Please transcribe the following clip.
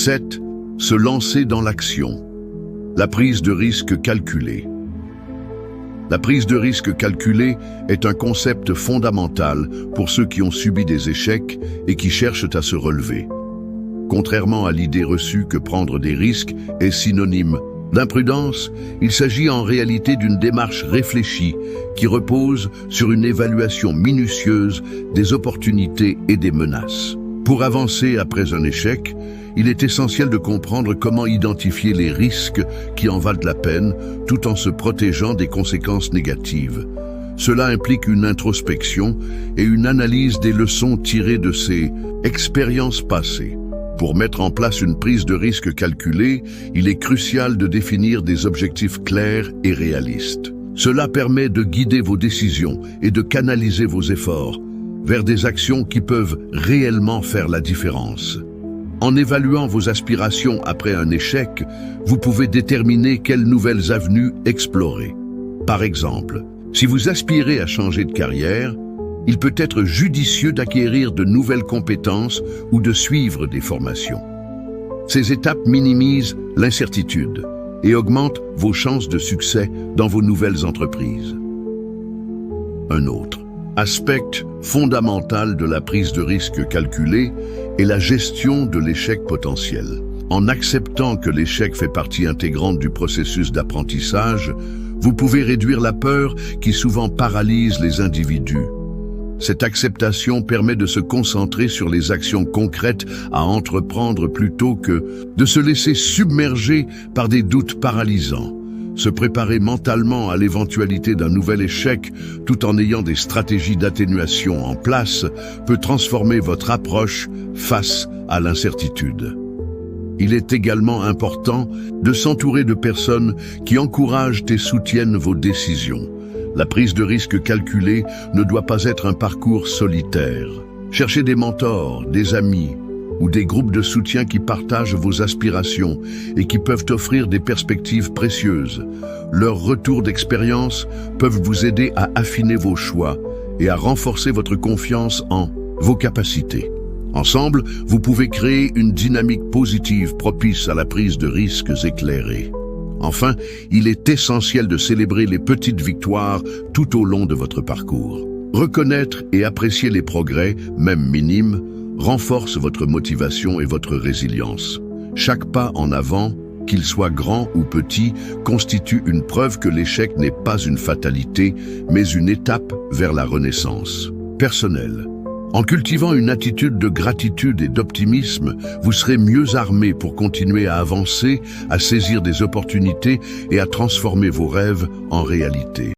7. Se lancer dans l'action. La prise de risque calculée. La prise de risque calculée est un concept fondamental pour ceux qui ont subi des échecs et qui cherchent à se relever. Contrairement à l'idée reçue que prendre des risques est synonyme d'imprudence, il s'agit en réalité d'une démarche réfléchie qui repose sur une évaluation minutieuse des opportunités et des menaces. Pour avancer après un échec, il est essentiel de comprendre comment identifier les risques qui en valent la peine tout en se protégeant des conséquences négatives. Cela implique une introspection et une analyse des leçons tirées de ces expériences passées. Pour mettre en place une prise de risque calculée, il est crucial de définir des objectifs clairs et réalistes. Cela permet de guider vos décisions et de canaliser vos efforts vers des actions qui peuvent réellement faire la différence. En évaluant vos aspirations après un échec, vous pouvez déterminer quelles nouvelles avenues explorer. Par exemple, si vous aspirez à changer de carrière, il peut être judicieux d'acquérir de nouvelles compétences ou de suivre des formations. Ces étapes minimisent l'incertitude et augmentent vos chances de succès dans vos nouvelles entreprises. Un autre aspect fondamental de la prise de risque calculée est la gestion de l'échec potentiel. En acceptant que l'échec fait partie intégrante du processus d'apprentissage, vous pouvez réduire la peur qui souvent paralyse les individus. Cette acceptation permet de se concentrer sur les actions concrètes à entreprendre plutôt que de se laisser submerger par des doutes paralysants. Se préparer mentalement à l'éventualité d'un nouvel échec tout en ayant des stratégies d'atténuation en place peut transformer votre approche face à l'incertitude. Il est également important de s'entourer de personnes qui encouragent et soutiennent vos décisions. La prise de risque calculée ne doit pas être un parcours solitaire. Cherchez des mentors, des amis ou des groupes de soutien qui partagent vos aspirations et qui peuvent offrir des perspectives précieuses. Leurs retours d'expérience peuvent vous aider à affiner vos choix et à renforcer votre confiance en vos capacités. Ensemble, vous pouvez créer une dynamique positive propice à la prise de risques éclairés. Enfin, il est essentiel de célébrer les petites victoires tout au long de votre parcours. Reconnaître et apprécier les progrès, même minimes, renforce votre motivation et votre résilience. Chaque pas en avant, qu'il soit grand ou petit, constitue une preuve que l'échec n'est pas une fatalité, mais une étape vers la renaissance personnelle. En cultivant une attitude de gratitude et d'optimisme, vous serez mieux armé pour continuer à avancer, à saisir des opportunités et à transformer vos rêves en réalité.